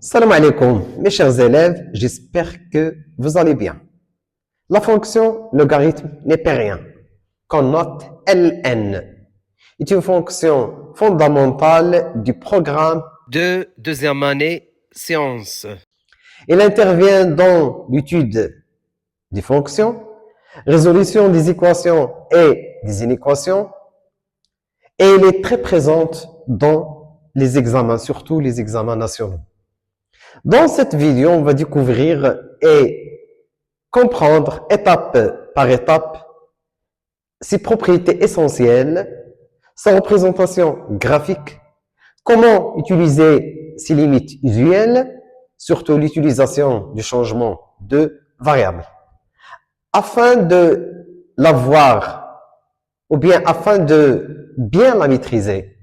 Salam alaikum, mes chers élèves, j'espère que vous allez bien. La fonction logarithme n'est pas rien, qu'on note ln, est une fonction fondamentale du programme de deuxième année sciences. Elle intervient dans l'étude des fonctions, résolution des équations et des inéquations, et elle est très présente dans les examens, surtout les examens nationaux. Dans cette vidéo, on va découvrir et comprendre étape par étape ses propriétés essentielles, sa représentation graphique, comment utiliser ses limites usuelles, surtout l'utilisation du changement de variables. Afin de l'avoir, ou bien afin de bien la maîtriser,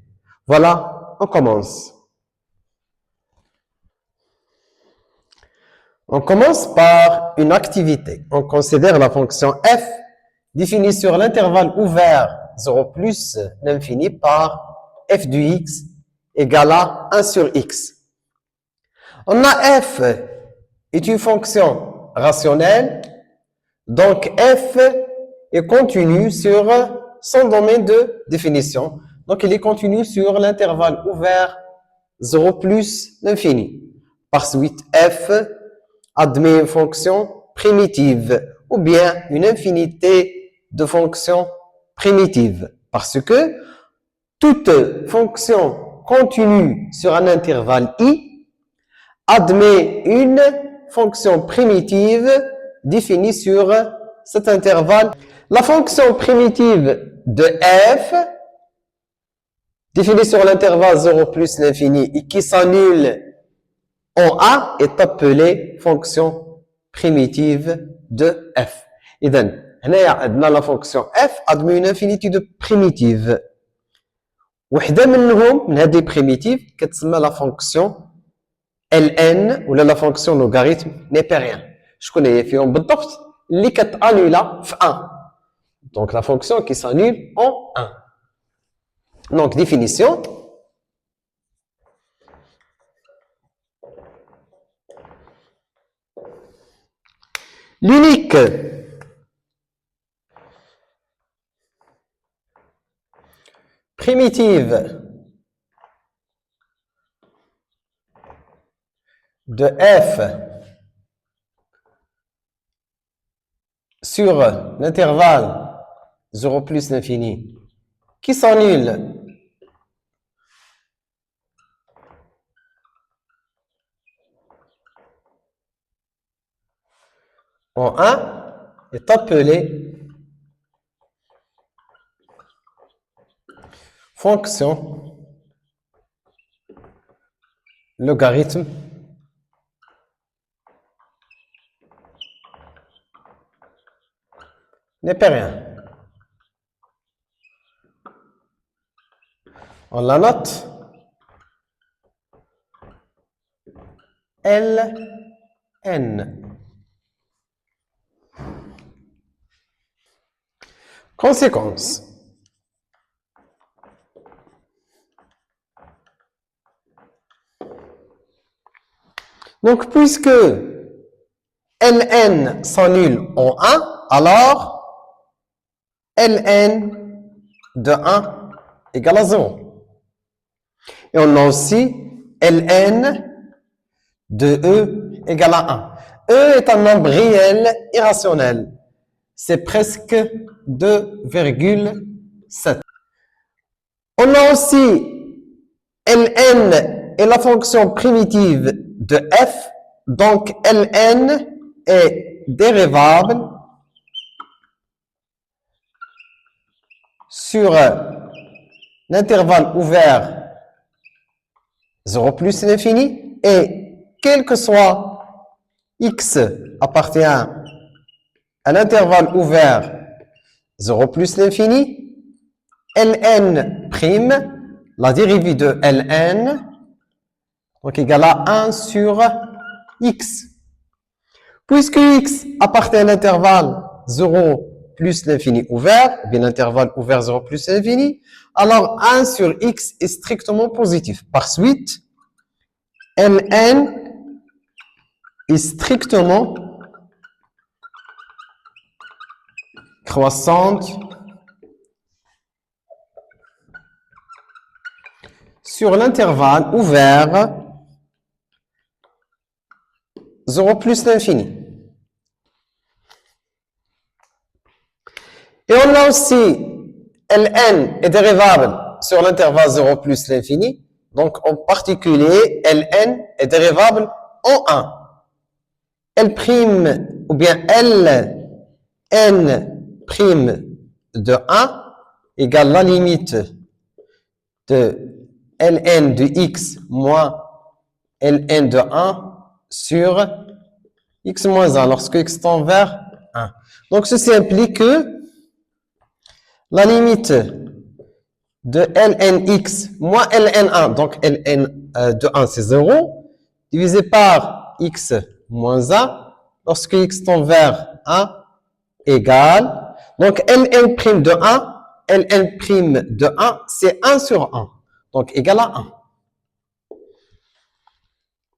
voilà, on commence. On commence par une activité. On considère la fonction f définie sur l'intervalle ouvert 0 plus l'infini par f de x égale à 1 sur x. On a f est une fonction rationnelle, donc f est continue sur son domaine de définition. Donc il est continu sur l'intervalle ouvert 0 plus l'infini. Par suite, f admet une fonction primitive ou bien une infinité de fonctions primitives parce que toute fonction continue sur un intervalle i admet une fonction primitive définie sur cet intervalle. La fonction primitive de f définie sur l'intervalle 0 plus l'infini et qui s'annule en A est appelée fonction primitive de f. إذن هنايا عندنا la fonction f admet une infinité de primitives. وحده منهم من هذه primitives كتسمى la fonction ln ولا la fonction logarithme népérien. شكون هي فيهم بالضبط اللي كتانولا في 1. Donc la fonction qui s'annule en 1. Donc définition. L'unique primitive de f sur l'intervalle 0 plus l'infini qui s'annule en 1 est appelée fonction logarithme népérien. On la note ln. Conséquence. Donc, puisque ln s'annule en 1, alors ln de 1 égale à 0. Et on a aussi ln de e égale à 1. E est un nombre réel irrationnel. C'est presque 2,7. On a aussi ln est la fonction primitive de f, donc ln est dérivable sur l'intervalle ouvert 0 plus l'infini et quel que soit x appartient à l'intervalle ouvert 0 plus l'infini, ln prime, la dérivée de ln, donc égale à 1 sur x. Puisque x appartient à l'intervalle 0 plus l'infini ouvert, ou bien l'intervalle ouvert 0 plus l'infini, alors 1 sur x est strictement positif. Par suite, ln est strictement croissante sur l'intervalle ouvert 0 plus l'infini. Et on a aussi Ln est dérivable sur l'intervalle 0 plus l'infini. Donc, en particulier, Ln est dérivable en 1. L' ou bien Ln' de 1 égale la limite de Ln de x moins Ln de 1 sur x moins 1 lorsque x tend vers 1. Donc, ceci implique que la limite de Lnx moins Ln1, donc Ln de 1 c'est 0, divisé par x moins 1, lorsque x tend vers 1, égale, donc Ln' de 1, Ln' de 1, c'est 1 sur 1, donc égal à 1.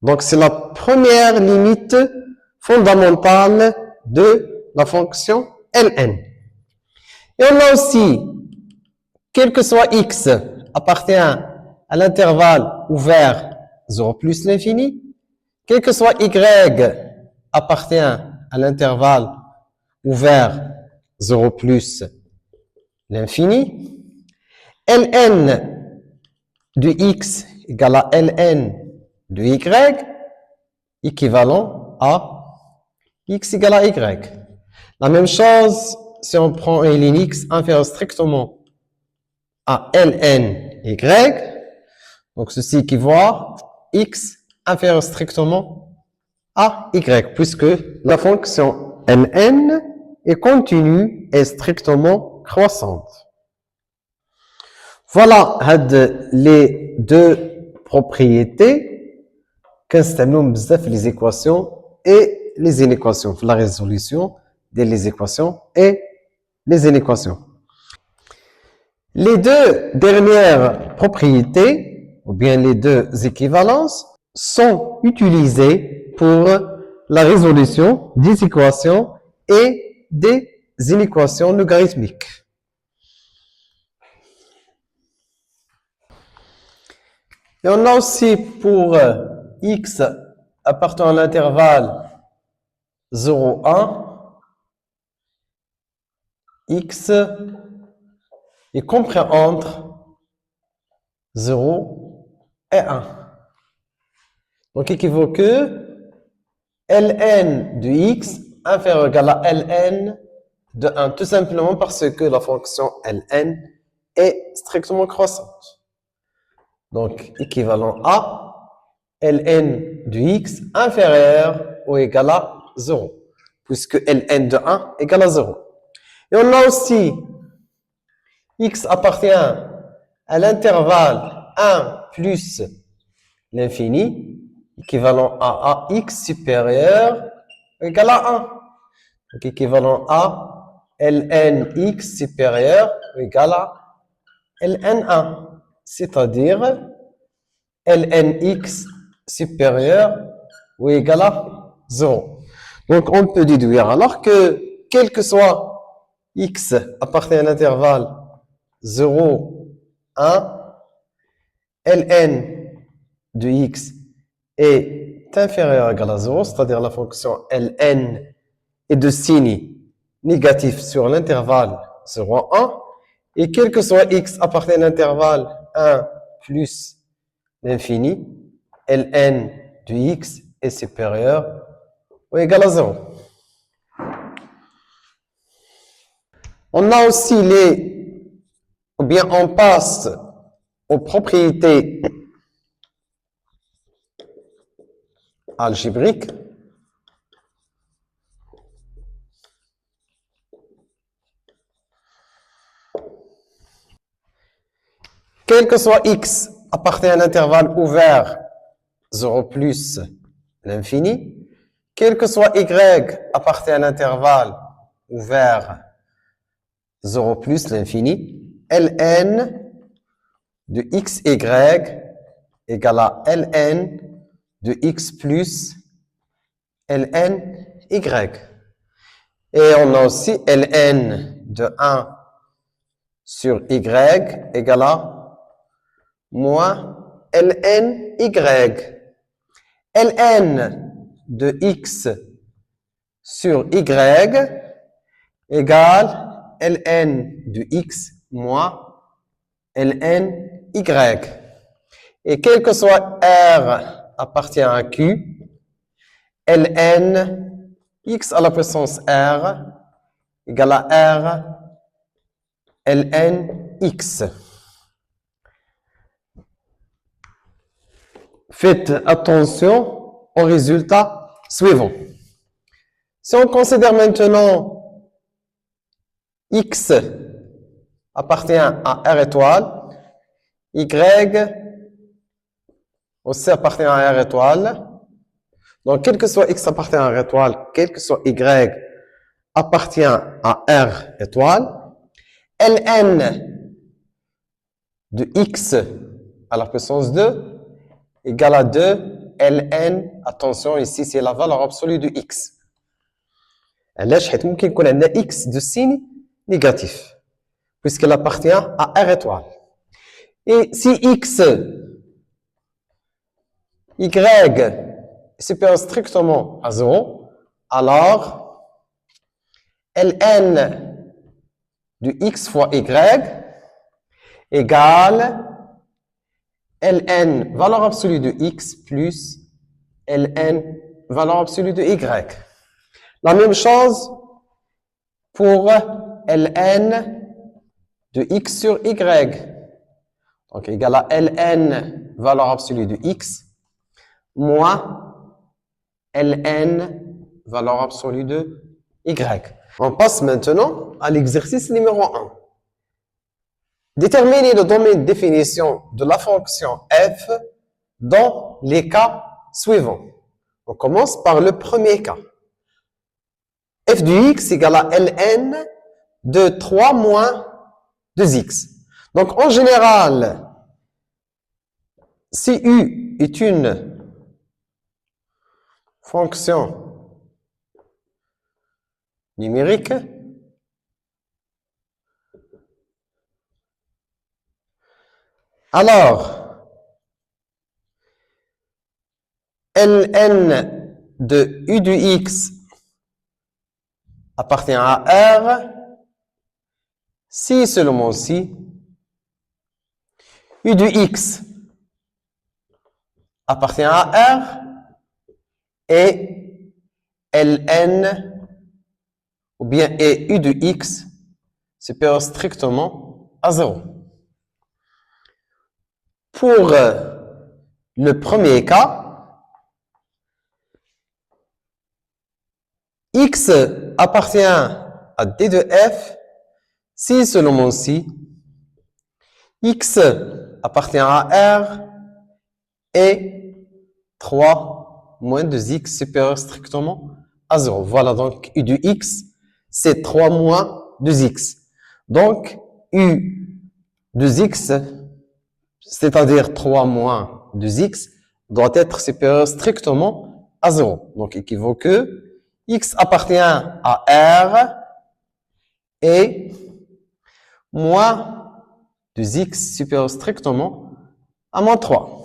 Donc c'est la première limite fondamentale de la fonction Ln. Et on a aussi, quel que soit x appartient à l'intervalle ouvert 0 plus l'infini, quel que soit y appartient à l'intervalle ouvert 0 plus l'infini, Ln de x égale à Ln de y, équivalent à x égale à y. La même chose si on prend une ligne x inférieure strictement à Ln y, donc ceci équivaut à x inférieur strictement à y, puisque la fonction Ln est continue et strictement croissante. Voilà les deux propriétés qu'installons les équations et les inéquations, la résolution des équations et les inéquations. Les deux dernières propriétés, ou bien les deux équivalences, sont utilisées pour la résolution des équations et des inéquations logarithmiques. Et on a aussi pour x appartenant à l'intervalle 0, 1, x est compris entre 0 et 1. Donc, équivaut que Ln de x inférieur ou égal à Ln de 1, tout simplement parce que la fonction Ln est strictement croissante. Donc, équivalent à Ln de x inférieur ou égal à 0, puisque Ln de 1 égale à 0. Et on a aussi x appartient à l'intervalle 1 plus l'infini, équivalent à x supérieur ou égal à 1. Donc, équivalent à ln x supérieur ou égal à ln1, c'est-à-dire ln x supérieur ou égal à 0. Donc, on peut déduire alors que, quel que soit x appartient à l'intervalle 0, 1, ln de x est inférieur ou égal à 0, c'est-à-dire la fonction ln est de signe négatif sur l'intervalle 0, 1, et quel que soit x appartient à l'intervalle 1 plus l'infini, ln de x est supérieur ou égal à 0. On a aussi ou bien on passe aux propriétés algébriques. Quel que soit x appartient à l'intervalle ouvert 0 plus l'infini, quel que soit y appartient à l'intervalle ouvert 0 plus l'infini, ln de xy égale à ln de x plus ln y. Et on a aussi ln de 1 sur y égale à moins ln y. ln de x sur y égale ln de x moins ln y. Et quel que soit R appartient à Q, ln x à la puissance R égale à R ln x. Faites attention aux résultats suivants. Si on considère maintenant x appartient à R étoile, y aussi appartient à R étoile. Donc, quel que soit x appartient à R étoile, quel que soit y appartient à R étoile, ln de x à la puissance 2 égale à 2 ln, attention ici c'est la valeur absolue de x. علاش حيت ممكن يكون عندنا x de signe négatif puisqu'elle appartient à R étoile. Et si x y est supérieur strictement à 0, alors ln de x fois y égale ln valeur absolue de x plus ln valeur absolue de y. La même chose pour ln de x sur y. Donc, égal à ln valeur absolue de x moins ln valeur absolue de y. On passe maintenant à l'exercice numéro 1. Déterminer le domaine de définition de la fonction f dans les cas suivants. On commence par le premier cas. F de x égale à ln de 3 moins 2x. Donc, en général, si u est une fonction numérique, alors, ln de u de x appartient à R si seulement si u de x appartient à R et ln ou bien et u de x supérieur strictement à 0. Pour le premier cas, x appartient à d de f si seulement si x appartient à R et 3 moins 2x supérieur strictement à 0. Voilà, donc u de x, c'est 3 moins 2x. Donc, u de x, c'est-à-dire 3 moins 2x, doit être supérieur strictement à 0. Donc, équivaut que x appartient à R et moins 2x supérieur strictement à moins 3.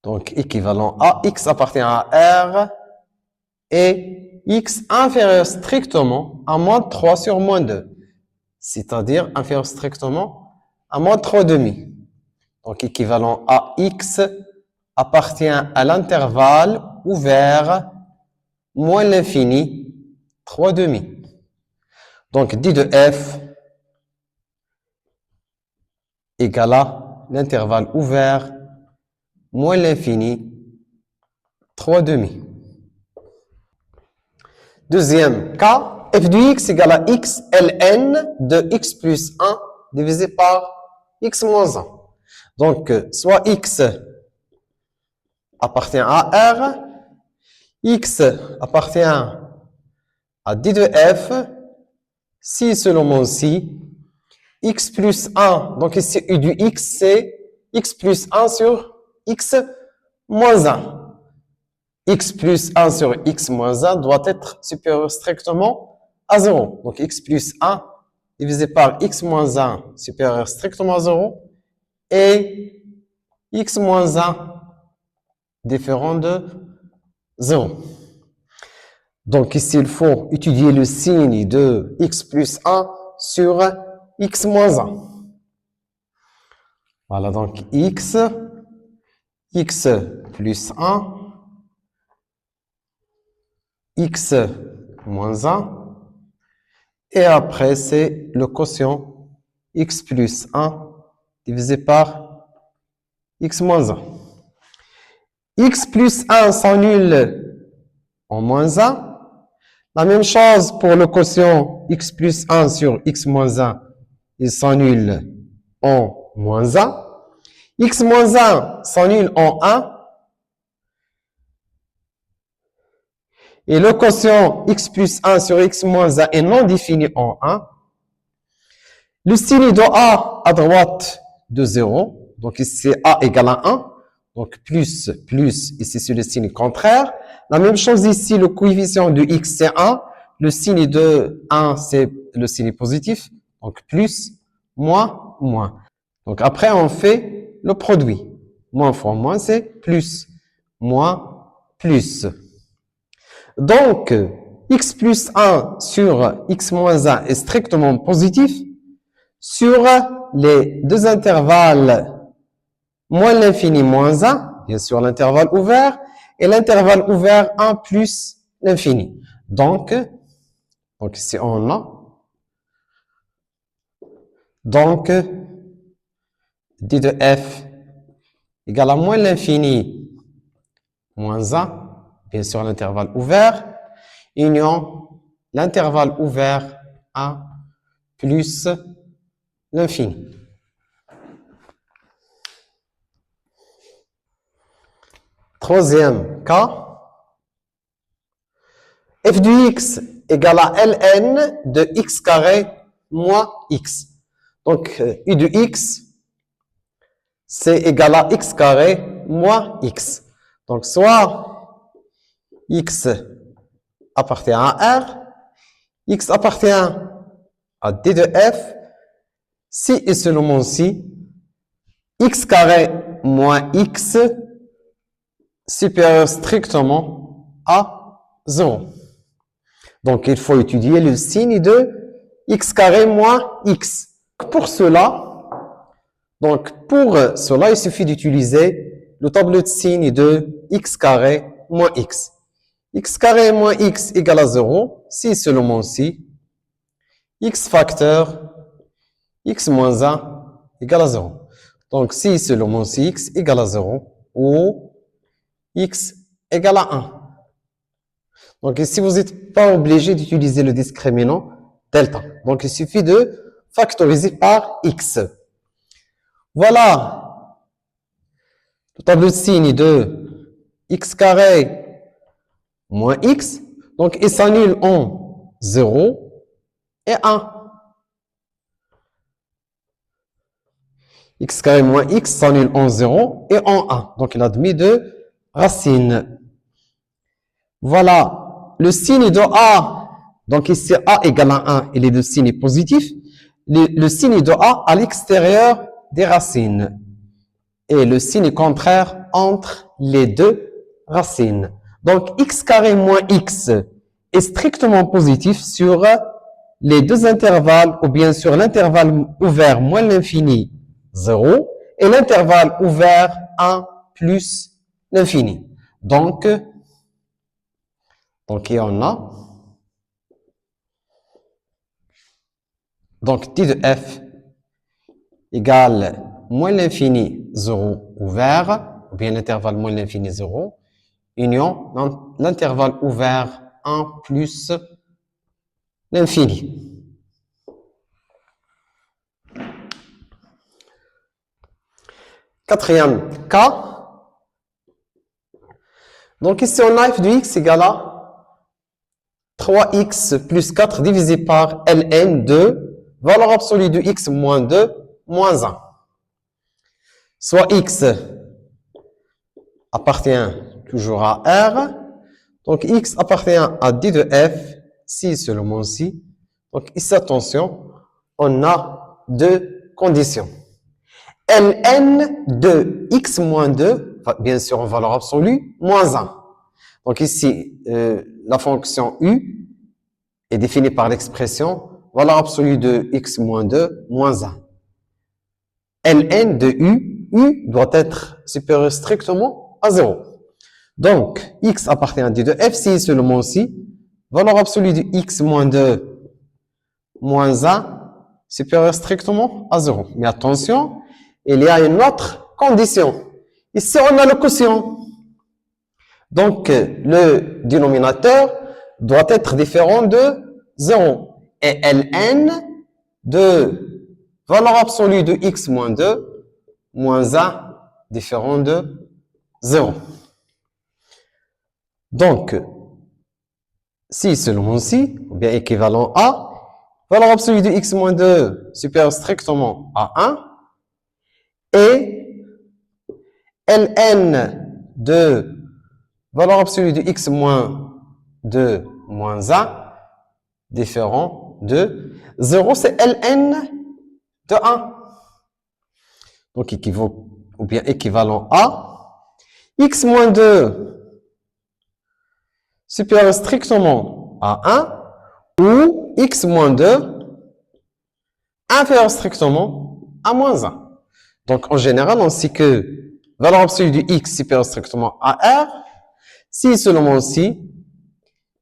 Donc, équivalent à x appartient à R et x inférieur strictement à moins 3 sur moins 2. C'est-à-dire inférieur strictement à moins 3 demi. Donc, équivalent à x appartient à l'intervalle ouvert moins l'infini 3 demi. Donc, d de f égale à l'intervalle ouvert moins l'infini 3 demi. Deuxième cas, f de x égale à x ln de x plus 1 divisé par x moins 1. Donc, soit x appartient à R, x appartient à d de f, si seulement si x plus 1, donc ici u du x, c'est x plus 1 sur x moins 1. x plus 1 sur x moins 1 doit être supérieur strictement à 0. Donc, x plus 1 divisé par x moins 1 supérieur strictement à 0 et x moins 1 différent de 0. Donc, ici, il faut étudier le signe de x plus 1 sur x moins 1. Voilà, donc x plus 1, x moins 1, et après, c'est le quotient x plus 1 divisé par x moins 1. X plus 1 s'annule en moins 1. La même chose pour le quotient x plus 1 sur x moins 1, il s'annule en moins 1. X moins 1 s'annule en 1. Et le quotient x plus 1 sur x moins 1 est non défini en 1. Le signe de a à droite de 0. Donc ici, a égale à 1. Donc plus, ici c'est le signe contraire. La même chose ici, le coefficient de x c'est 1. Le signe de 1 c'est le signe positif. Donc plus, moins, moins. Donc après on fait le produit. Moins fois moins c'est plus, moins, plus. Donc x plus 1 sur x moins 1 est strictement positif sur les deux intervalles moins l'infini moins 1, bien sûr l'intervalle ouvert, et l'intervalle ouvert 1 plus l'infini. Donc ici on a, donc d de f égale à moins l'infini moins 1, bien sûr l'intervalle ouvert, union l'intervalle ouvert 1 plus l'infini. Troisième cas, f de x égale à ln de x carré moins x. Donc, u de x, c'est égal à x carré moins x. Donc, soit x appartient à R, x appartient à d de f, si et seulement si x carré moins x supérieur strictement à 0. Donc, il faut étudier le signe de x carré moins x. Pour cela, il suffit d'utiliser le tableau de signes de x carré moins x. X carré moins x égale à 0, si seulement si x facteur x moins 1 égale à 0. Donc, si seulement si x égale à 0 ou x égale à 1. Donc ici, vous n'êtes pas obligé d'utiliser le discriminant delta. Donc il suffit de factoriser par x. Voilà le tableau de signe de x carré moins x. Donc il s'annule en 0 et 1. X carré moins x s'annule en 0 et en 1. Donc il a demi de racine. Voilà. Le signe de A, donc ici A égale à 1 et les deux signes positifs. Le signe de A à l'extérieur des racines. Et le signe contraire entre les deux racines. Donc x carré moins x est strictement positif sur les deux intervalles, ou bien sur l'intervalle ouvert moins l'infini 0 et l'intervalle ouvert 1 plus l'infini. Donc il y en a. Donc, d de f égale moins l'infini 0 ouvert, ou bien l'intervalle moins l'infini 0, union l'intervalle ouvert 1 plus l'infini. Quatrième cas. Donc, ici, on a f de x égale à 3x plus 4 divisé par ln de valeur absolue de x moins 2 moins 1. Soit x appartient toujours à R. Donc, X appartient à D de F, si seulement si. Donc, ici, attention, on a deux conditions. Ln de X moins 2, bien sûr en valeur absolue, moins 1. Donc, ici, la fonction U est définie par l'expression valeur absolue de X moins 2, moins 1. Ln de U doit être supérieur strictement à 0. Donc, X appartient à D de F si seulement si, valeur absolue de X moins 2 moins 1 supérieur strictement à 0. Mais attention, il y a une autre condition. Ici, on a le quotient. Donc, le dénominateur doit être différent de 0. Et Ln de valeur absolue de X moins 2 moins 1 différent de 0. Donc, si seulement si, ou bien équivalent à, valeur absolue de X moins 2 supérieur strictement à 1, et Ln de valeur absolue de X moins 2 moins 1 différent de 0, c'est Ln de 1. Donc, équivaut, ou bien équivalent à X moins 2 supérieur strictement à 1 ou X moins 2 inférieur strictement à moins 1. Donc, en général, on sait que valeur absolue du X supérieur strictement à R, si seulement si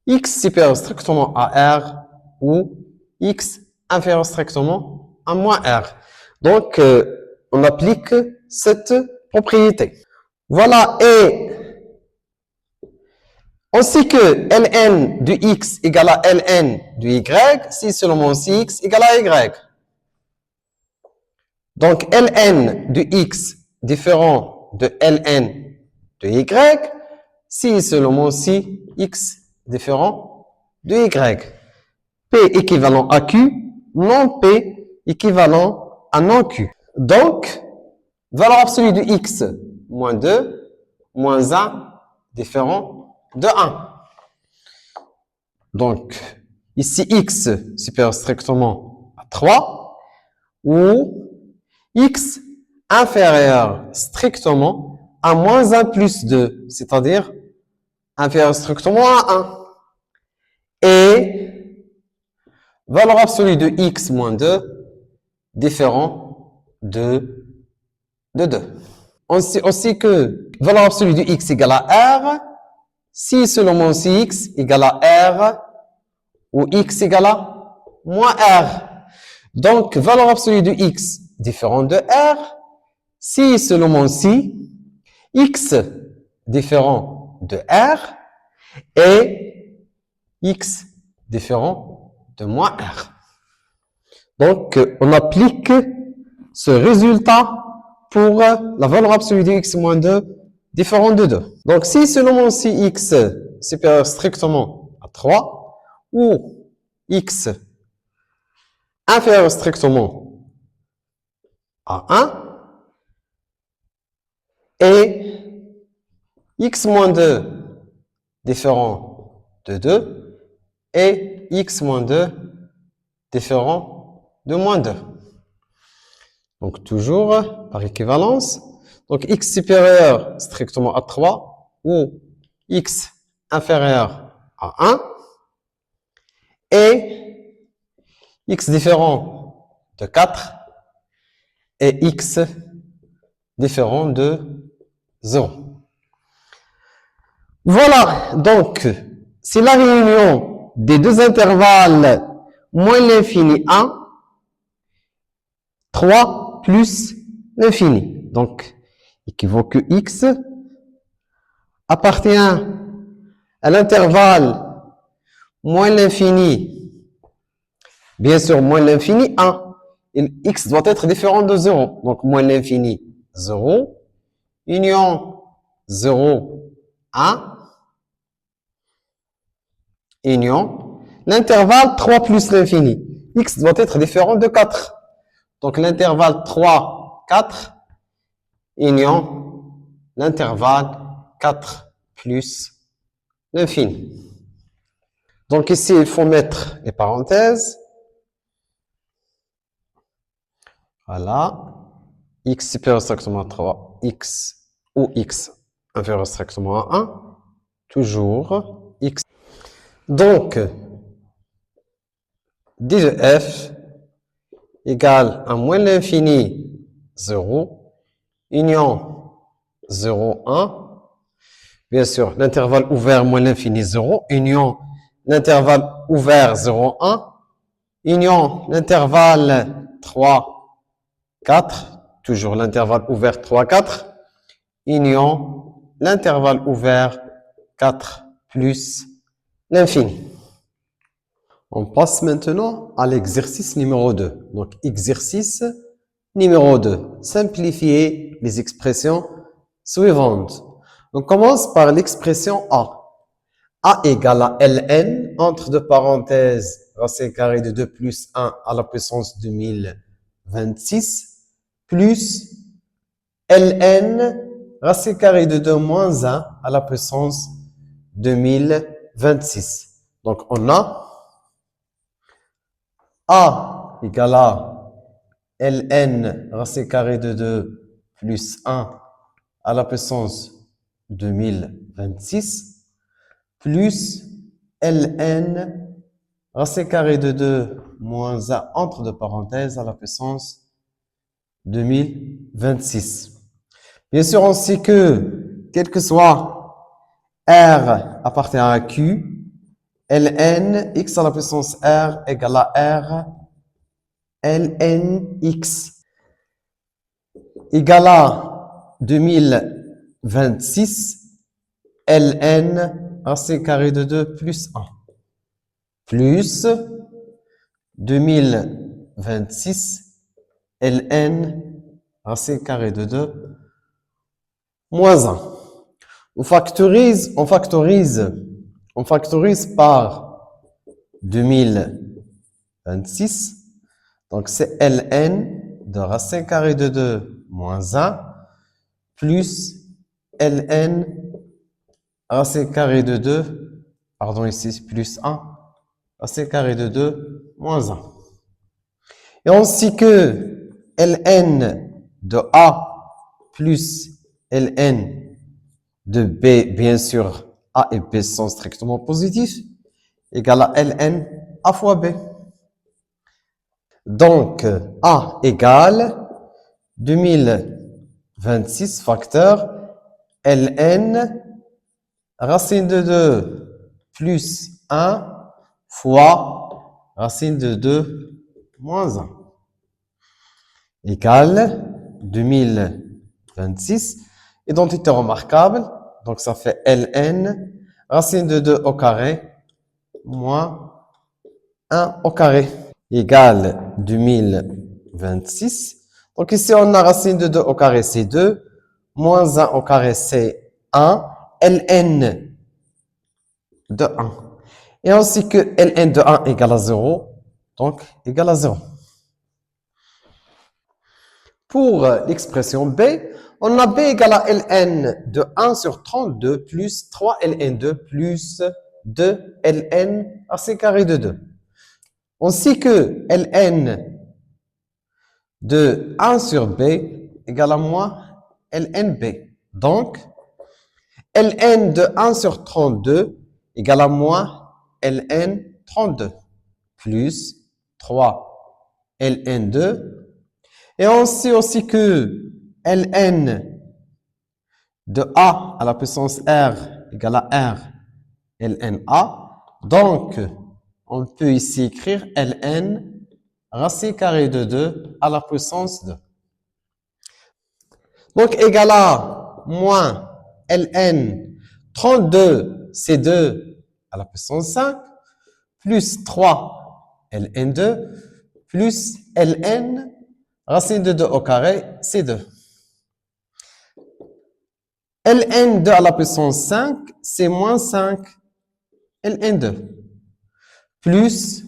X supérieur strictement à R ou X inférieur strictement à moins R. Donc, on applique cette propriété. Voilà, et on sait que Ln de X égale à Ln de Y si seulement si X égale à Y. Donc, Ln de X différent de Ln de Y si seulement si X différent de Y. P équivalent à Q, non P équivalent à non Q. Donc, valeur absolue de X moins 2 moins 1 différent de 1. Donc, ici X supérieur strictement à 3 ou X inférieur strictement à moins 1 plus 2, c'est-à-dire inférieur strictement à 1. Et valeur absolue de X moins 2 différent de 2. On sait aussi que valeur absolue de X égale à R si seulement si X égale à R ou X égale à moins R. Donc, valeur absolue de X différent de R si seulement si X différent de R et X différent de moins R. Donc, on applique ce résultat pour la valeur absolue de X moins 2 différent de 2. Donc, si seulement si X supérieur strictement à 3 ou X inférieur strictement à 1 et X moins 2 différent de 2 et X moins 2 différent de moins 2. Donc, toujours par équivalence. Donc, X supérieur strictement à 3 ou X inférieur à 1 et X différent de 4 et X différent de 0. Voilà, donc, c'est la réunion des deux intervalles moins l'infini 1, 3 plus l'infini. Donc, équivaut que X appartient à l'intervalle moins l'infini, bien sûr, moins l'infini 1. Et X doit être différent de 0. Donc, moins l'infini 0, union 0, 1, union, l'intervalle 3 plus l'infini. X doit être différent de 4. Donc, l'intervalle 3, 4, union, l'intervalle 4 plus l'infini. Donc ici, il faut mettre les parenthèses. Voilà. X supérieur strictement à 3, X ou X inférieur strictement à 1. Toujours X. Donc, d de f égale à moins l'infini 0, union 0, 1. Bien sûr, l'intervalle ouvert moins l'infini 0, union l'intervalle ouvert 0, 1, union l'intervalle 3, 4, toujours l'intervalle ouvert 3, 4, union l'intervalle ouvert 4 plus l'infini. On passe maintenant à l'exercice numéro 2. Donc, exercice numéro 2. Simplifier les expressions suivantes. On commence par l'expression A. A égale à Ln, entre deux parenthèses, racine carrée de 2 plus 1 à la puissance 2026, plus Ln, racine carrée de 2 moins 1 à la puissance 2026. Donc, on a A égale à Ln racine carrée de 2 plus 1 à la puissance 2026 plus Ln racine carrée de 2 moins 1 entre deux parenthèses à la puissance 2026. Bien sûr, on sait que, quel que soit R appartient à Q, Ln x à la puissance R égale à R Ln x égale à 2026 Ln racine carrée de 2 plus 1 plus 2026 Ln racine carrée de 2 moins 1. On factorise par 2026. Donc, c'est Ln de racine carrée de 2 moins 1 plus Ln racine carrée de 2, pardon, ici, plus 1, racine carrée de 2 moins 1. Et on sait que Ln de A plus Ln de B, bien sûr, A et B sont strictement positifs, égale à Ln A fois B. Donc, A égale 2026 facteur Ln racine de 2 plus 1 fois racine de 2 moins 1 égale 2026. Identité remarquable, donc ça fait Ln racine de 2 au carré moins 1 au carré égale 2026. Donc ici, on a racine de 2 au carré, c'est 2, moins 1 au carré, c'est 1, Ln de 1. Et ainsi que Ln de 1 égale à 0, donc égale à 0. Pour l'expression B, on a B égale à Ln de 1 sur 32 plus 3 Ln2 plus 2 Ln racine carrée de 2. On sait que Ln de 1 sur B égale à moins Lnb. Donc, Ln de 1 sur 32 égale à moins Ln 32 plus 3 Ln2. Et on sait aussi que Ln de A à la puissance R égale à R Lna. Donc, on peut ici écrire Ln racine carrée de 2 à la puissance 2. Donc, égal à moins Ln 32, c'est 2 à la puissance 5, plus 3 Ln2, plus Ln racine de 2 au carré, c'est 2. Ln2 à la puissance 5, c'est moins 5 Ln2, plus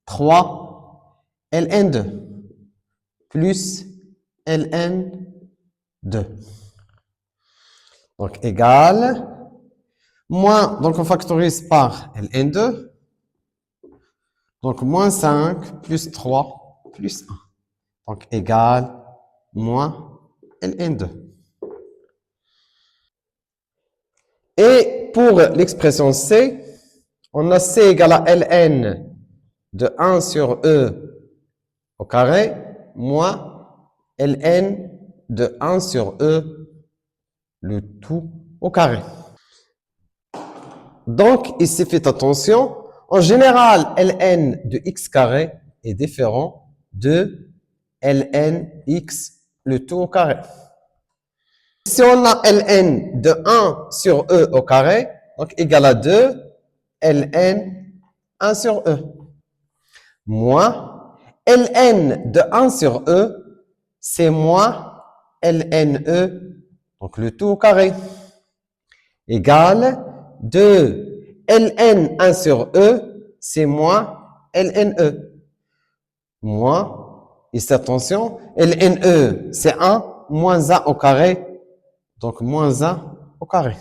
3 Ln2, plus Ln2. Donc, égal Moins, donc on factorise par ln2. Donc, moins 5 plus 3 plus 1. Donc, égale moins ln2. Et pour l'expression C, on a C égale à ln de 1 sur E au carré, moins ln de 1 sur E, le tout au carré. Donc, ici, faites attention. En général, ln de x carré est différent de ln x, le tout au carré. Si on a ln de 1 sur E au carré, donc égal à 2, ln 1 sur E, moins ln de 1 sur E, c'est moins ln E, donc le tout au carré, égale 2 ln 1 sur E, c'est moins ln E, moins, ici attention, ln E, c'est 1, moins 1 au carré, donc moins 1 au carré,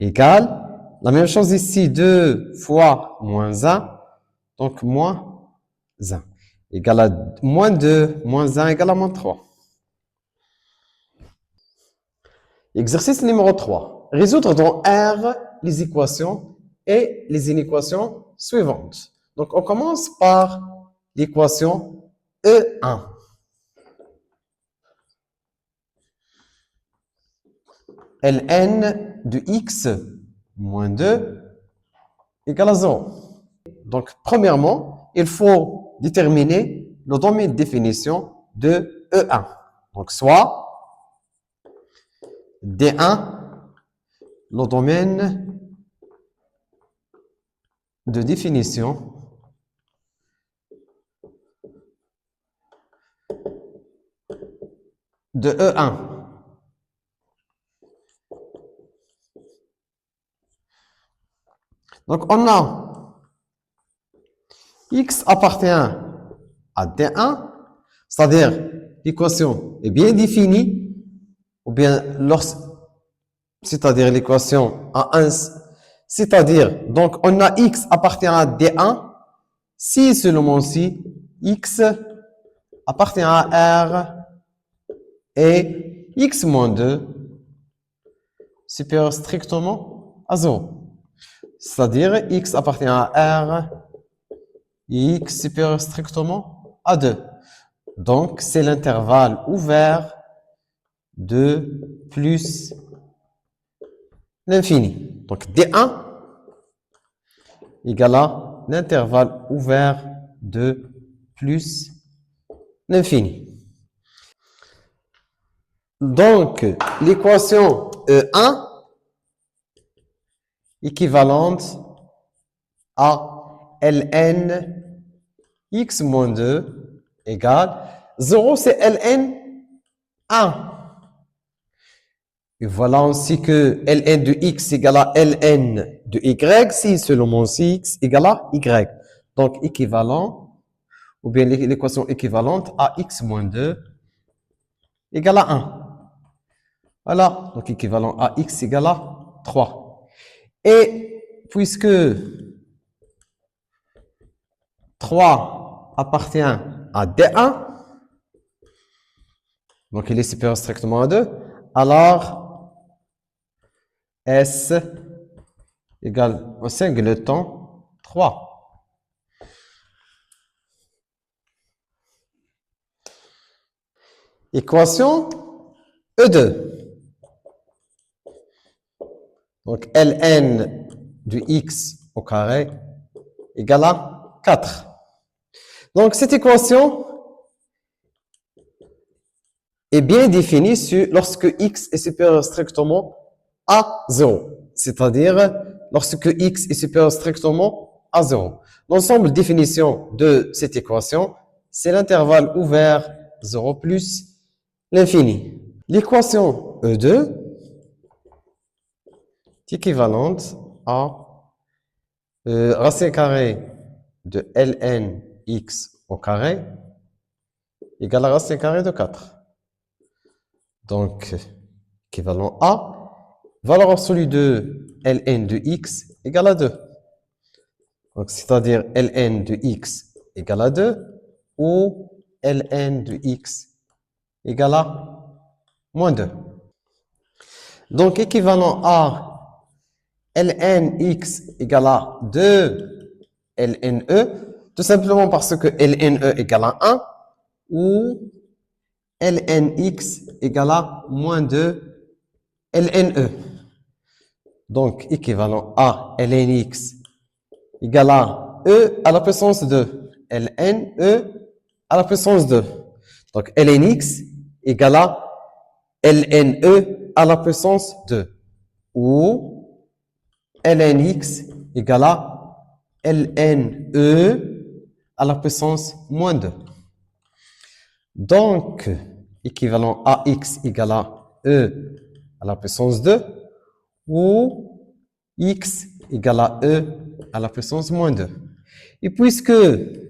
égale, la même chose ici, 2 fois moins 1, donc moins 1, égale à moins 2, moins 1 égale à moins 3. Exercice numéro 3. Résoudre dans R les équations et les inéquations suivantes. Donc, on commence par l'équation E1. ln de x moins 2 égale à 0. Donc, premièrement, il faut déterminer le domaine de définition de E1. Donc, soit D1, le domaine de définition de E1. Donc, on a x appartient à D1, c'est-à-dire l'équation est bien définie, ou bien c'est-à-dire l'équation A1, c'est-à-dire, donc on a x appartient à D1, si seulement si x appartient à R et x moins 2 supérieur strictement à 0. C'est-à-dire x appartient à R et x supérieur strictement à 2. Donc, c'est l'intervalle ouvert de plus l'infini. Donc, D1 égale à l'intervalle ouvert de plus l'infini. Donc, l'équation E1 équivalente à ln x moins 2 égale 0, c'est ln 1. Et voilà ainsi que ln de x égale à ln de y, si seulement si x égale à y. Donc, équivalent, ou bien l'équation équivalente à x moins 2 égale à 1. Voilà, donc équivalent à x égale à 3. Et puisque 3 appartient à D1, donc il est supérieur strictement à 2, alors S égale au singleton 3. Équation E2. Donc ln de x au carré égale à 4. Donc cette équation est bien définie lorsque x est supérieur strictement à 0. C'est-à-dire lorsque x est supérieur strictement à 0. L'ensemble de définition de cette équation, c'est l'intervalle ouvert 0 plus l'infini. L'équation E2 est équivalente à racine carrée de ln x au carré égale à racine carrée de 4. Donc, équivalent à valeur absolue de ln de x égale à 2. Donc, c'est-à-dire ln de x égale à 2 ou ln de x égale à moins 2. Donc, équivalent à ln x égale à 2 ln e, tout simplement parce que ln e égale à 1 ou ln x égale à moins 2 ln e. Donc, équivalent à ln x égale à e à la puissance 2. ln e à la puissance 2. Donc, ln x égale à ln e à la puissance 2. Ou ln x égale à ln e à la puissance moins 2. Donc, équivalent à x égale à e à la puissance 2 ou x égale à e à la puissance moins 2. Et puisque e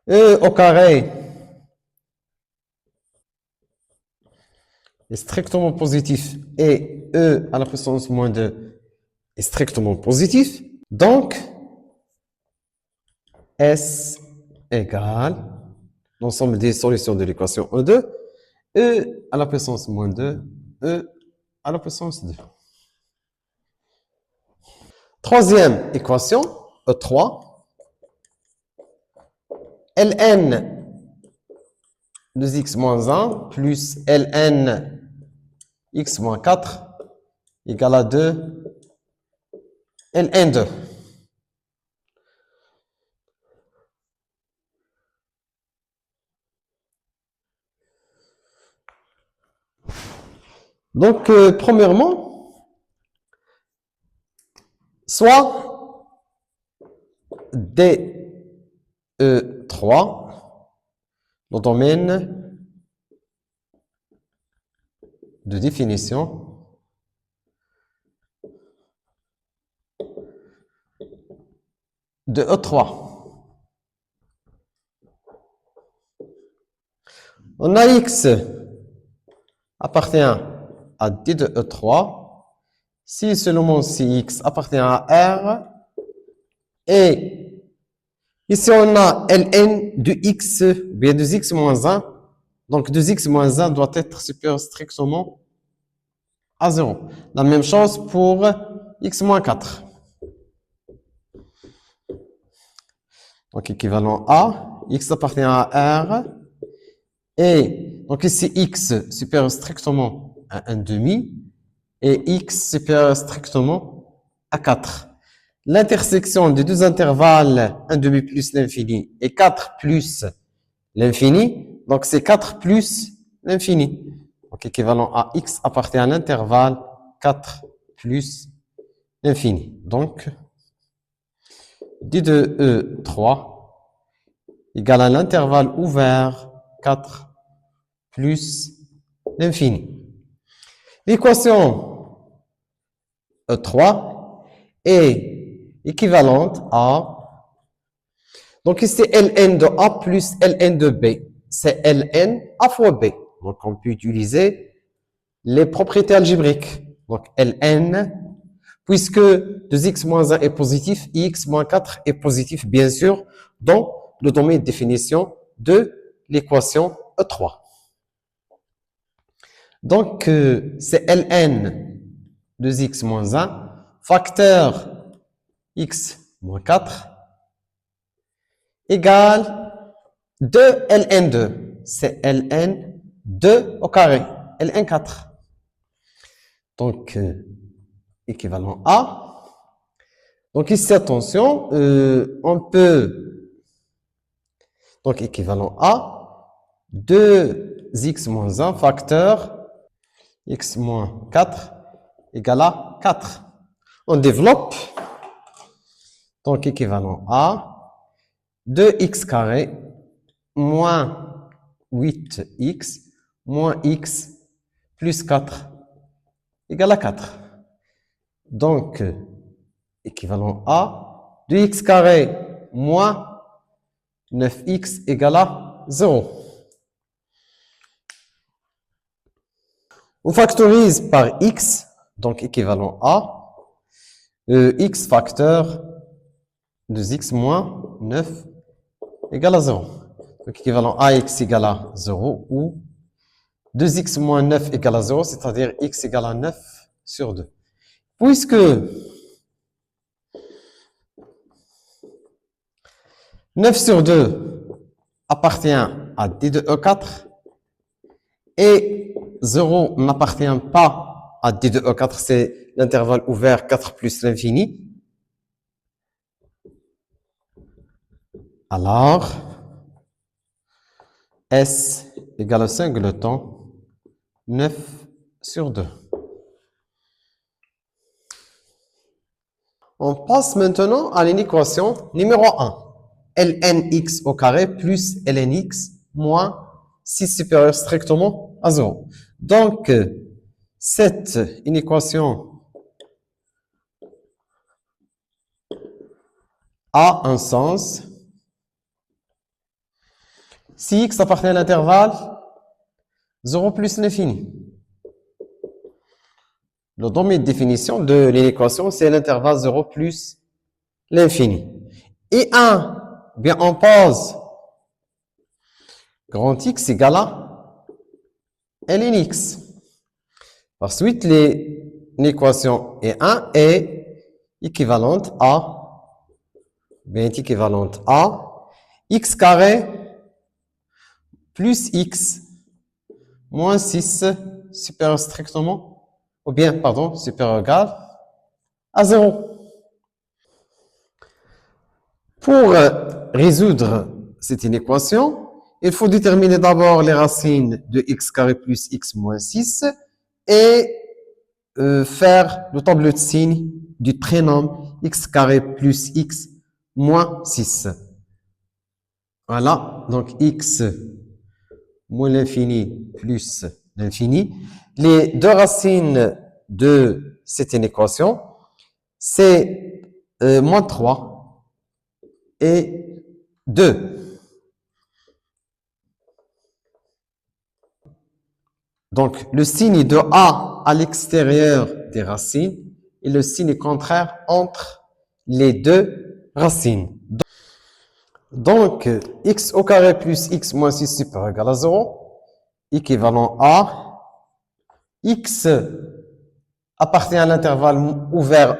au carré est strictement positif et e à la puissance moins 2 est strictement positif, donc S égale l'ensemble des solutions de l'équation E2, e à la puissance moins 2, e à la puissance 2. Troisième équation, E3, ln de x moins 1 plus ln x moins 4 égale à 2 ln2. Donc, premièrement, soit DE3, le domaine de définition de E3. On a x appartient à D de E3 si seulement si x appartient à R et ici on a ln de x bien de x moins 1, donc 2x moins 1 doit être supérieur strictement à 0. La même chose pour x moins 4. Donc équivalent à x appartient à R et donc ici x supérieur strictement à 1 demi et x supérieur strictement à 4. L'intersection des deux intervalles 1 demi plus l'infini et 4 plus l'infini, donc c'est 4 plus l'infini. Donc équivalent à x appartient à l'intervalle 4 plus l'infini. Donc d de E3 égale à l'intervalle ouvert 4 plus l'infini. L'équation E3 est équivalente à, donc ici ln de A plus ln de B, c'est ln A fois B. Donc on peut utiliser les propriétés algébriques. Donc ln, puisque 2x moins 1 est positif, x moins 4 est positif, bien sûr, dans le domaine de définition de l'équation E3. Donc, c'est ln de x moins 1, facteur x moins 4, égale 2 ln2. C'est ln 2 au carré, ln 4. Donc, équivalent à. Donc, ici, attention, on peut. Donc, équivalent à 2x moins 1, facteur x moins 4 égale à 4. On développe, donc équivalent à 2x carré moins 8x moins x plus 4 égale à 4. Donc, équivalent à 2x carré moins 9x égale à 0. On factorise par x, donc équivalent à x facteur 2x moins 9 égale à 0. Donc équivalent à x égale à 0 ou 2x moins 9 égale à 0, c'est-à-dire x égale à 9 sur 2. Puisque 9 sur 2 appartient à D de E4 et 0 n'appartient pas à D de E4, c'est l'intervalle ouvert 4 plus l'infini. Alors, S égale au singleton 9 sur 2. On passe maintenant à l'équation numéro 1. lnx au carré plus lnx moins 6 supérieur strictement à 0. Donc, cette inéquation a un sens si x appartient à l'intervalle 0 plus l'infini. Le domaine de définition de l'équation, c'est l'intervalle 0 plus l'infini. Et 1, bien on pose grand X égale à lnx. Par suite, l'équation E1 est équivalente à x carré plus x moins 6 supérieur strictement, ou bien, pardon, supérieur ou égal à 0. Pour résoudre cette inéquation, il faut déterminer d'abord les racines de x carré plus x moins 6 et faire le tableau de signes du prénom x carré plus x moins 6. Voilà, donc x moins l'infini plus l'infini. Les deux racines de cette inéquation, c'est moins 3 et 2. Donc, le signe de A à l'extérieur des racines et le signe contraire entre les deux racines. Donc, x au carré plus x moins 6 supérieur égal à 0, équivalent à x appartient à l'intervalle ouvert,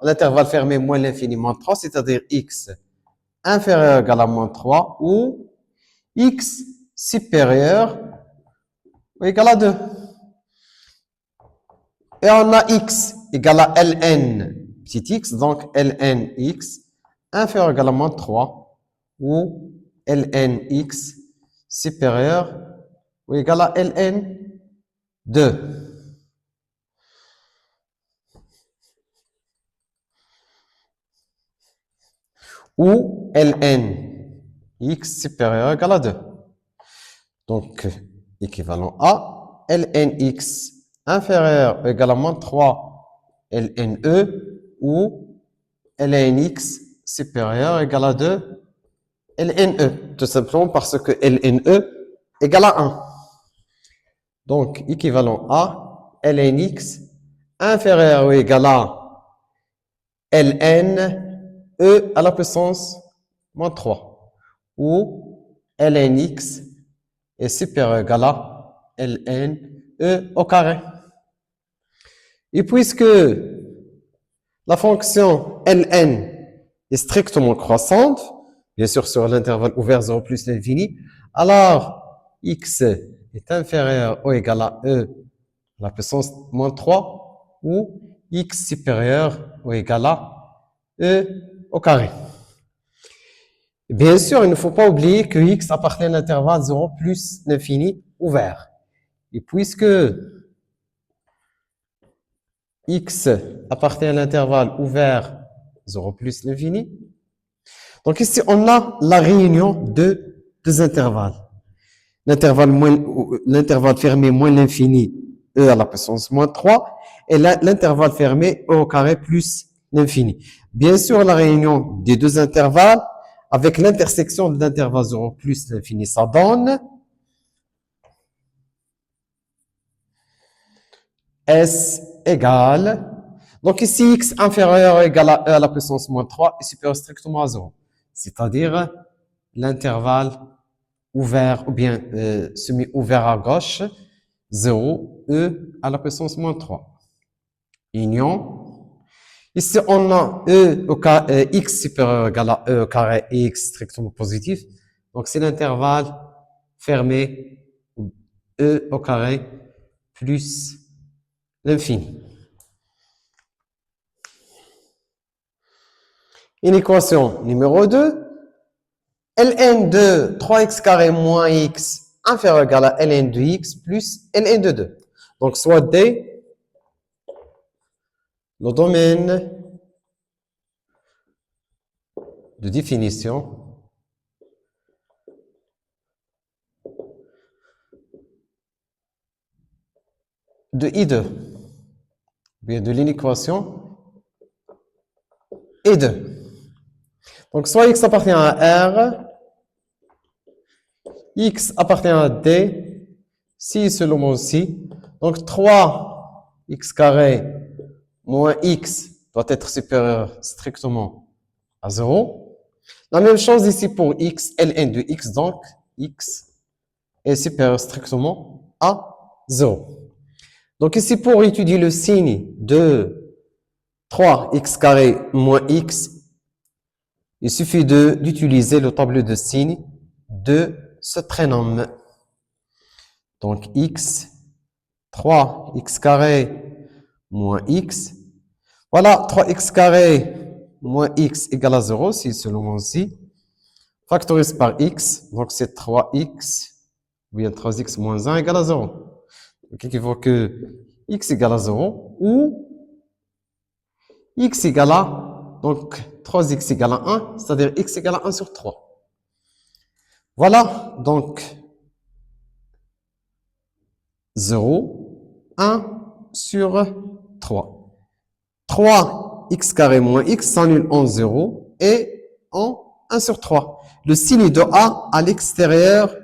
l'intervalle fermé moins l'infini moins 3, c'est-à-dire x inférieur égal à moins 3 ou x supérieur ou égal à 2. Et on a x égale à ln petit x, donc ln x inférieur égal à moins 3 ou ln x supérieur ou égal à ln 2. Ou ln x supérieur égal à 2. Donc, équivalent à ln x inférieur ou égal à moins 3 ln e ou ln x supérieur égal à 2 ln e. Tout simplement parce que ln e égale à 1. Donc, équivalent à ln x inférieur ou égal à ln e à la puissance moins 3 ou ln x est supérieur ou égal à ln e au carré. Et puisque la fonction ln est strictement croissante, bien sûr sur l'intervalle ouvert 0 plus l'infini, alors x est inférieur ou égal à e à la puissance moins 3 ou x supérieur ou égal à e au carré. Bien sûr, il ne faut pas oublier que x appartient à l'intervalle 0 plus l'infini ouvert. Et puisque x appartient à l'intervalle ouvert 0 plus l'infini, donc ici on a la réunion de deux intervalles. L'intervalle fermé moins l'infini, e à la puissance moins 3, et l'intervalle fermé e au carré plus l'infini. Bien sûr, la réunion des deux intervalles avec l'intersection de l'intervalle 0 plus l'infini, ça donne S égale, donc ici x inférieur ou égal à e à la puissance moins 3 est supérieur strictement à 0. C'est-à-dire l'intervalle ouvert ou bien semi-ouvert à gauche, 0, e à la puissance moins 3. Union. Ici, on a x supérieur ou égal à e au carré et x strictement positif. Donc, c'est l'intervalle fermé, e au carré plus l'infini. Une équation numéro 2. Ln de 3x carré moins x inférieur ou égal à ln de x plus ln de 2. Donc, soit D, le domaine de définition de I2, bien de l'inéquation I2. Donc, soit x appartient à R, x appartient à D, si seulement si. Donc, 3x carré moins x doit être supérieur strictement à 0. La même chose ici pour x, ln de x, donc x est supérieur strictement à 0. Donc ici, pour étudier le signe de 3x carré moins x, il suffit d'utiliser le tableau de signes de ce prénom. Donc x, 3x carré moins x. Voilà, 3x carré moins x égale à 0, si seulement si. Factorise par x, donc c'est 3x, ou bien 3x moins 1 égale à 0. Donc il faut que x égale à 0, ou x égale à, donc 3x égale à 1, c'est-à-dire x égale à 1 sur 3. Voilà, donc 0, 1 sur 3. 3x carré moins x s'annule en 0 et en 1 sur 3. Le signe de A à l'extérieur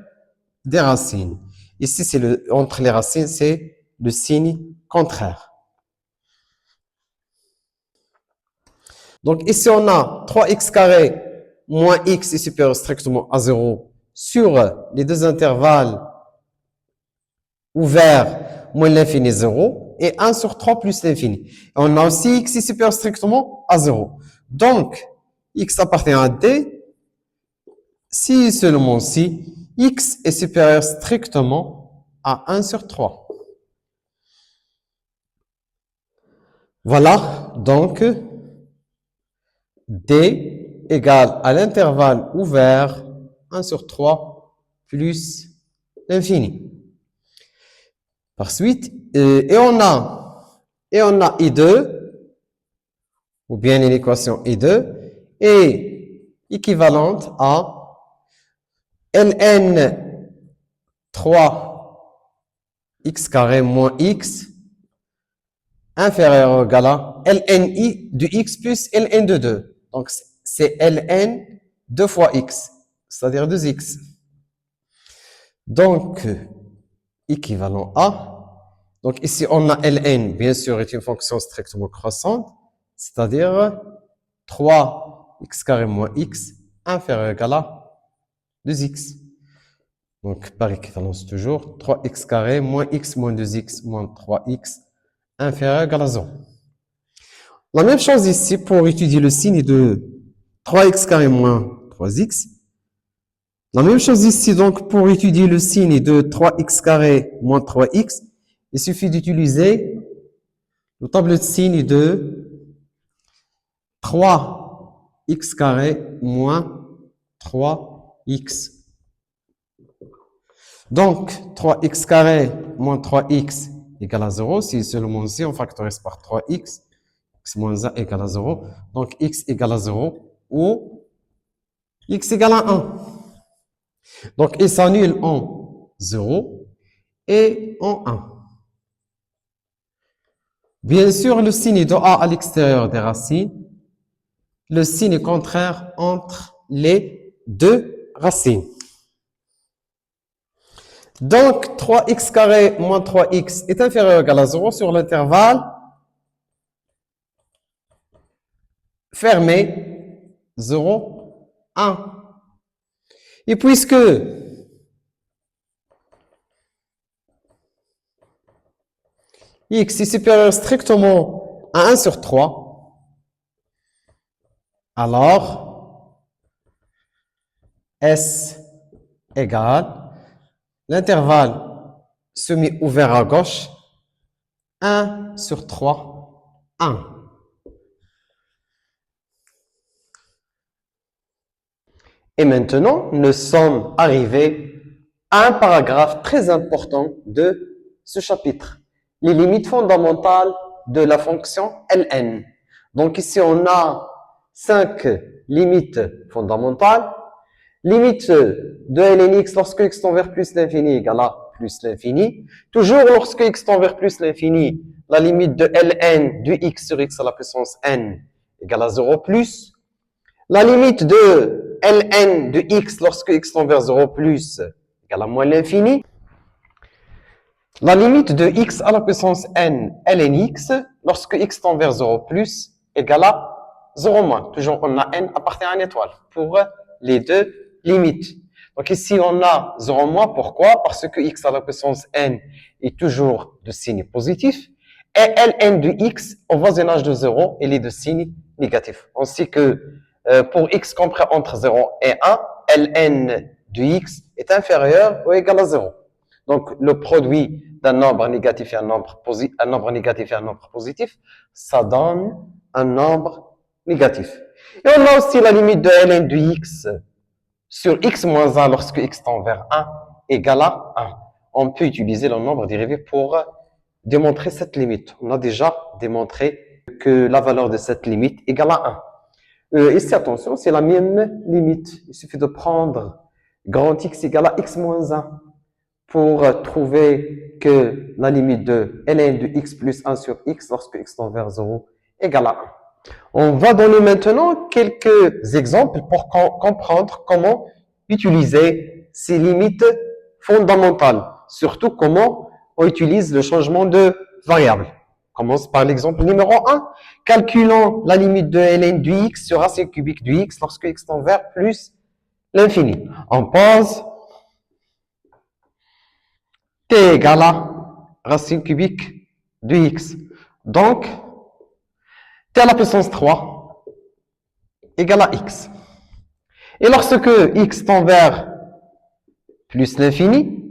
des racines. Ici, c'est entre les racines, c'est le signe contraire. Donc ici, on a 3x carré moins x est supérieur strictement à 0 sur les deux intervalles ouverts moins l'infini 0 et 1 sur 3 plus l'infini. On a aussi x est supérieur strictement à 0. Donc, x appartient à D si seulement si x est supérieur strictement à 1 sur 3. Voilà, donc D égale à l'intervalle ouvert 1 sur 3 plus l'infini. Par suite, et on a I2, ou bien une équation I2, est équivalente à ln 3x carré moins x inférieur ou égal à ln de x plus ln de 2. Donc, c'est ln 2 fois x, c'est-à-dire 2x. Donc, équivalent à, donc ici on a ln, bien sûr, est une fonction strictement croissante, c'est-à-dire 3x carré moins x inférieur ou égal à 2x. Donc, par équivalence toujours, 3x carré moins x moins 2x moins 3x inférieur ou égal à 0. La même chose ici pour étudier le signe de 3x carré moins 3x. La même chose ici, donc, pour étudier le signe de 3x carré moins 3x, il suffit d'utiliser le tableau de signes de 3x carré moins 3x. Donc, 3x carré moins 3x égale à 0. Si seulement si on factorise par 3x, x moins 1 égale à 0. Donc, x égale à 0 ou x égale à 1. Donc, il s'annule en 0 et en 1. Bien sûr, le signe de A à l'extérieur des racines, le signe contraire entre les deux racines. Donc, 3x carré moins 3x est inférieur ou égal à 0 sur l'intervalle fermé 0, 1. Et puisque x est supérieur strictement à 1 sur 3, alors S égale l'intervalle semi-ouvert à gauche, 1 sur 3, 1. Et maintenant, nous sommes arrivés à un paragraphe très important de ce chapitre. Les limites fondamentales de la fonction Ln. Donc ici, on a 5 limites fondamentales. Limite de lnx lorsque x tend vers plus l'infini égale à plus l'infini. Toujours lorsque x tend vers plus l'infini, la limite de Ln du x sur x à la puissance n égale à 0 plus. La limite de Ln de x lorsque x tend vers 0 plus égale à moins l'infini. La limite de x à la puissance n lnx lorsque x tend vers 0 plus égale à 0 moins. Toujours, on a n appartient à une étoile pour les deux limites. Donc ici, on a 0 moins. Pourquoi? Parce que x à la puissance n est toujours de signe positif. Et Ln de x au voisinage de 0, il est de signe négatif. Ainsi que pour x compris entre 0 et 1, Ln de x est inférieur ou égal à 0. Donc, le produit d'un nombre négatif et un nombre positif, ça donne un nombre négatif. Et on a aussi la limite de Ln de x sur x moins 1 lorsque x tend vers 1 égale à 1. On peut utiliser le nombre dérivé pour démontrer cette limite. On a déjà démontré que la valeur de cette limite égale à 1. Ici, attention, c'est la même limite. Il suffit de prendre grand X égale à x moins 1 pour trouver que la limite de ln de x plus 1 sur x lorsque x tend vers 0 égale à 1. On va donner maintenant quelques exemples pour comprendre comment utiliser ces limites fondamentales. Surtout comment on utilise le changement de variable. On commence par l'exemple numéro 1. Calculons la limite de ln du x sur racine cubique du x lorsque x tend vers plus l'infini. On pose t égale à racine cubique de x. Donc, t à la puissance 3 égale à x. Et lorsque x tend vers plus l'infini,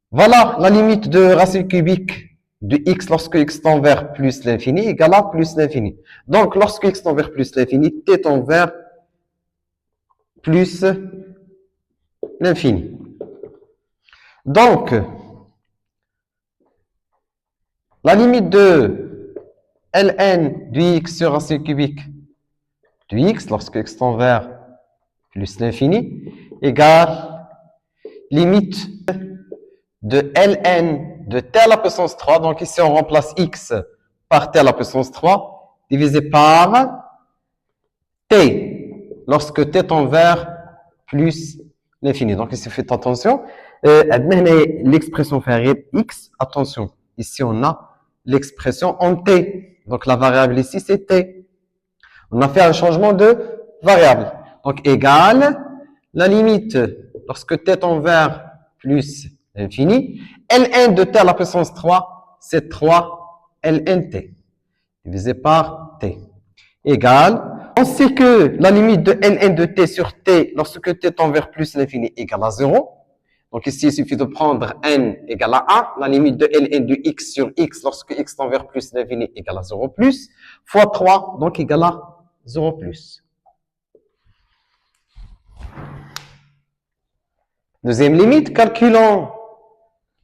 voilà la limite de racine cubique de x lorsque x tend vers plus l'infini égale à plus l'infini. Donc, lorsque x tend vers plus l'infini, t tend vers plus l'infini. Donc, la limite de ln de x sur racine cubique de x lorsque x tend vers plus l'infini égale limite de ln de t à la puissance 3. Donc ici, on remplace x par t à la puissance 3 divisé par t lorsque t tend vers plus l'infini. Donc ici, faites attention. L'expression variable x, attention. Ici, on a l'expression en t. Donc la variable ici, c'est t. On a fait un changement de variable. Donc égale la limite lorsque t tend vers plus l'infini. Ln de t à la puissance 3, c'est 3 lnt divisé par t. Égale, on sait que la limite de ln de t sur t lorsque t tend vers plus l'infini égale à 0. Donc ici, il suffit de prendre n égale à 1. La limite de ln de x sur x lorsque x tend vers plus l'infini égale à 0 plus, fois 3, donc égale à 0 plus. Deuxième limite, calculons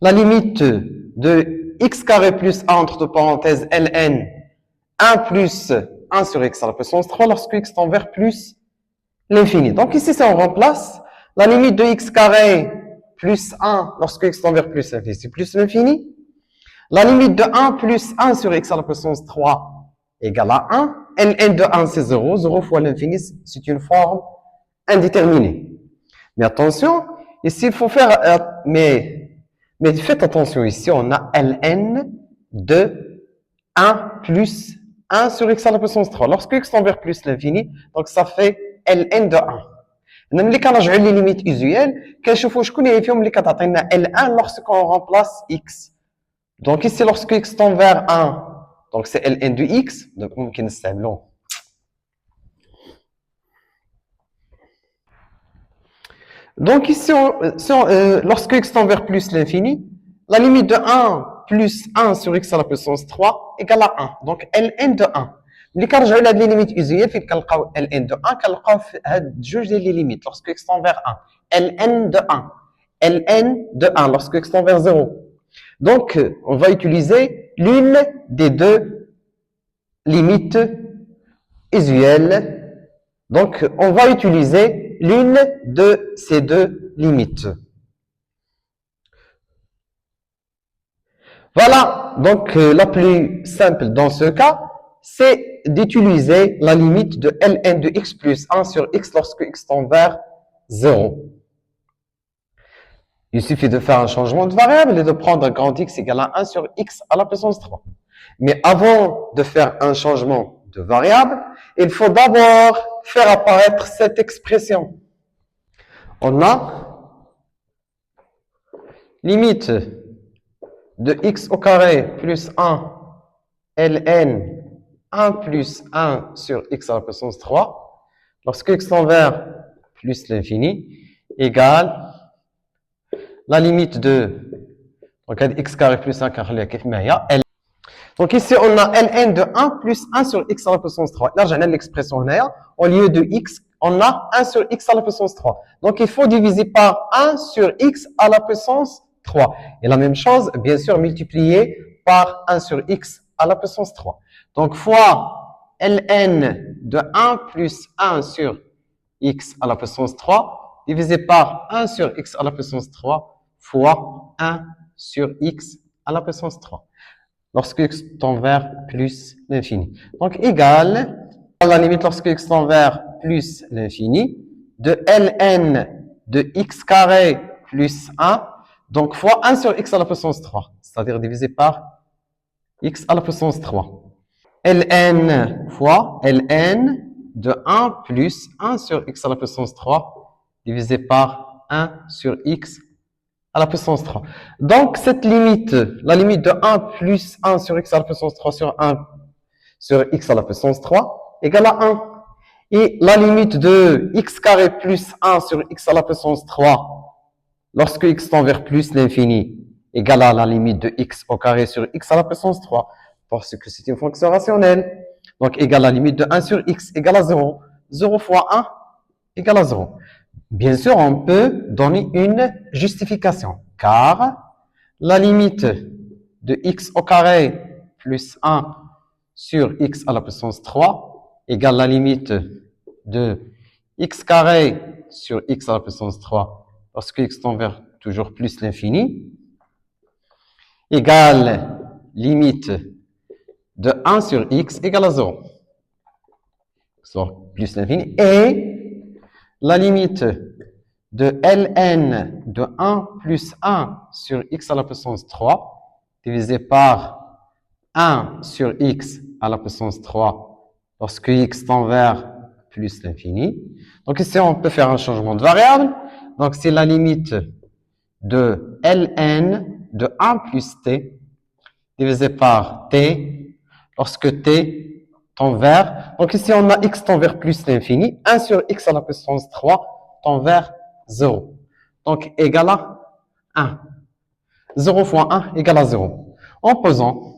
la limite de x carré plus 1 entre deux parenthèses ln 1 plus 1 sur x à la puissance 3 lorsque x tend vers plus l'infini. Donc ici, si on remplace la limite de x carré plus 1 lorsque x tend vers plus l'infini, c'est plus l'infini. La limite de 1 plus 1 sur x à la puissance 3 égale à 1. Ln de 1, c'est 0. 0 fois l'infini, c'est une forme indéterminée. Mais attention, ici, il faut faire... mais Mais faites attention, ici, on a ln de 1 plus 1 sur x à la puissance 3. Lorsque x tend vers plus l'infini, donc ça fait ln de 1. ملي كنرجعوا لي ليميت usuel كنشوفوا شكون هي فيهم اللي كتعطينا L1 lorsqu'on remplace x. Donc ici lorsque x tend vers 1, donc c'est ln de x, donc ممكن نستعملوه. Donc ici lorsque x tend vers plus l'infini, la limite de 1 plus 1 sur x à la puissance 3 égale à 1. Donc ln de 1. ملي كنرجعوا لهاد لي ليميت usuel فين كنلقاو ln de 1 كنلقاو في هاد جوج ديال لي ليميت lorsque x tend vers 1 ln de 1 ln de 1 lorsque x tend vers 0. Donc on va utiliser l'une des deux limites usuelles. Donc on va utiliser l'une de ces deux limites. Voilà, donc la plus simple dans ce cas, c'est d'utiliser la limite de ln de x plus 1 sur x lorsque x tend vers 0. Il suffit de faire un changement de variable et de prendre grand x égale à 1 sur x à la puissance 3. Mais avant de faire un changement de variable, il faut d'abord faire apparaître cette expression. On a limite de x au carré plus 1 ln 1 plus 1 sur x à la puissance 3, lorsque x tend vers plus l'infini, égale la limite de donc x carré plus 1 car L. Donc ici on a ln de 1 plus 1 sur x à la puissance 3. Là j'ai l'expression au lieu de x, on a 1 sur x à la puissance 3. Donc il faut diviser par 1 sur x à la puissance 3. Et la même chose, bien sûr, multiplier par 1 sur x à la puissance 3. Donc fois ln de 1 plus 1 sur x à la puissance 3 divisé par 1 sur x à la puissance 3 fois 1 sur x à la puissance 3. Lorsque x tend vers plus l'infini. Donc égale à la limite lorsque x tend vers plus l'infini de ln de x carré plus 1, donc fois 1 sur x à la puissance 3, c'est-à-dire divisé par x à la puissance 3. ln fois ln de 1 plus 1 sur x à la puissance 3 divisé par 1 sur x à la puissance 3. Donc cette limite, la limite de 1 plus 1 sur x à la puissance 3 sur 1 sur x à la puissance 3 égale à 1. Et la limite de x carré plus 1 sur x à la puissance 3 lorsque x tend vers plus l'infini égale à la limite de x au carré sur x à la puissance 3 parce que c'est une fonction rationnelle. Donc égale à la limite de 1 sur x égale à 0. 0 fois 1 égale à 0. Bien sûr, on peut donner une justification, car la limite de x au carré plus 1 sur x à la puissance 3 égale la limite de x carré sur x à la puissance 3, parce que x tend vers toujours plus l'infini, égale limite de 1 sur x égale à 0, soit plus l'infini, et la limite de ln de 1 plus 1 sur x à la puissance 3 divisé par 1 sur x à la puissance 3 lorsque x tend vers plus l'infini. Donc ici, on peut faire un changement de variable. Donc c'est la limite de ln de 1 plus t divisé par t lorsque t tend vers, donc ici on a x tend vers plus l'infini, 1 sur x à la puissance 3 tend vers 0. Donc égal à 1. 0 fois 1 égale à 0. En posant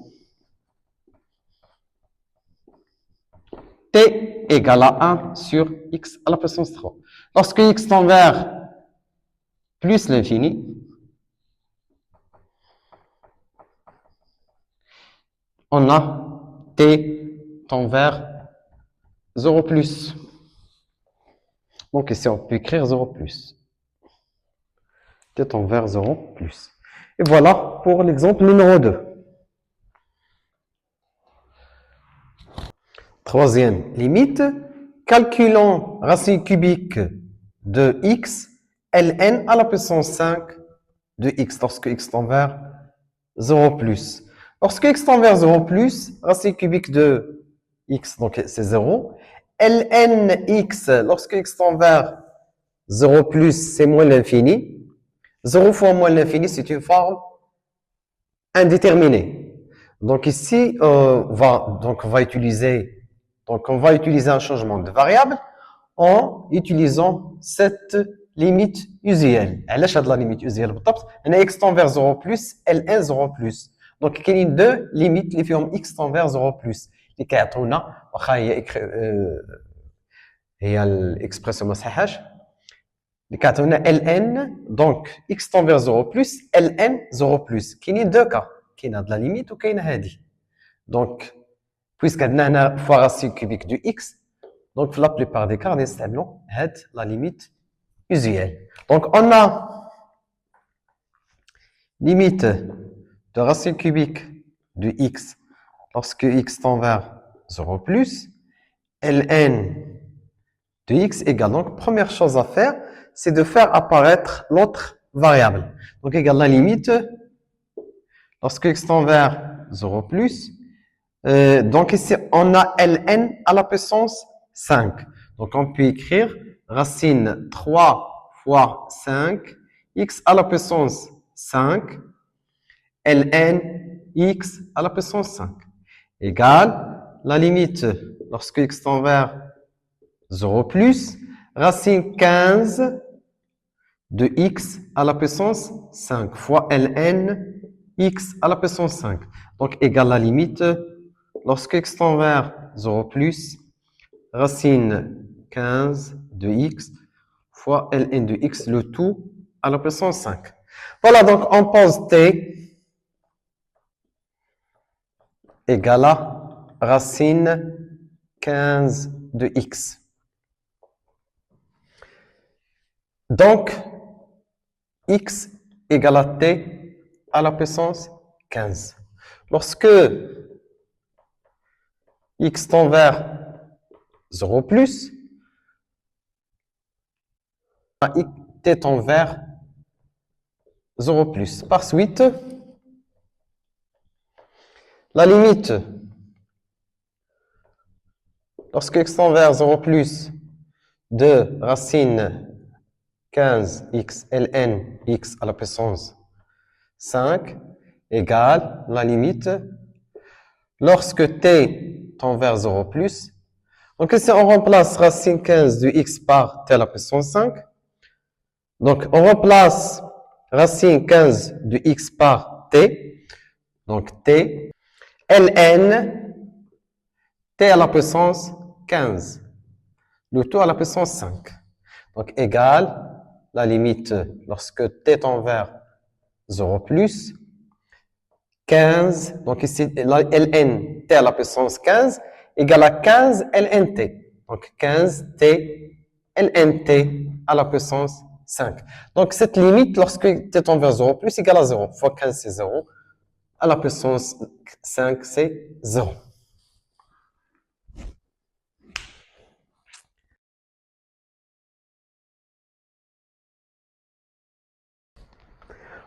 t égale à 1 sur x à la puissance 3. Lorsque x tend vers plus l'infini, on a t tend vers 0 plus. Donc ici, on peut écrire 0 plus. T tend vers 0 plus. Et voilà pour l'exemple numéro 2. Troisième limite. Calculons racine cubique de x, ln à la puissance 5 de x lorsque x tend vers 0 plus. Lorsque x tend vers 0 plus, racine cubique de x, donc c'est 0. ln x, lorsque x tend vers 0 plus, c'est moins l'infini. 0 fois moins l'infini, c'est une forme indéterminée. Donc ici, on va utiliser un changement de variable en utilisant cette limite usuelle. علاش هاد la limite usuelle بالضبط؟ أنا x tend vers 0 plus, ln 0 plus. Donc كاينين deux limites اللي فيهم x tend vers 0 plus اللي كيعطونا واخا هي الاكسبرسيون ما صحيحاش اللي كيعطونا ln donc x tend vers 0 plus ln 0 plus. كاينين deux cas. كاين هاد la limite وكاينه هادي. Donc puisque عندنا هنا fois racine cubique du x, donc la plupart des cas نستعملوا هاد la limite usuelle. Donc on a limite de racine cubique de x lorsque x tend vers 0 plus, ln de x égale. Donc première chose à faire, c'est de faire apparaître l'autre variable. Donc égale la limite lorsque x tend vers 0 plus. Donc ici on a ln à la puissance 5. Donc on peut écrire racine 3 fois 5 x à la puissance 5 ln x à la puissance 5 égale la limite lorsque x tend vers 0 plus racine 15 de x à la puissance 5 fois ln x à la puissance 5. Donc égale la limite lorsque x tend vers 0 plus racine 15 de x fois ln de x, le tout à la puissance 5. Voilà, donc on pose t égale à racine 15 de x. Donc, x égale à t à la puissance 15. Lorsque x tend vers 0 plus, t tend vers 0 plus. Par suite, la limite, lorsque x tend vers 0 plus, de racine 15x ln x à la puissance 5 égale la limite lorsque t tend vers 0 plus. Donc ici, on remplace racine 15 de x par t à la puissance 5. Donc, on remplace racine 15 de x par t. Donc, t. ln t à la puissance 15. Le tout à la puissance 5. Donc, égale la limite lorsque t tend vers 0 plus 15. Donc, ici, ln t à la puissance 15 égale à 15 ln t. Donc, 15 t ln t à la puissance 5. Donc, cette limite, lorsque t tend vers 0 plus égale à 0. Fois 15, c'est 0. À la puissance 5, c'est 0.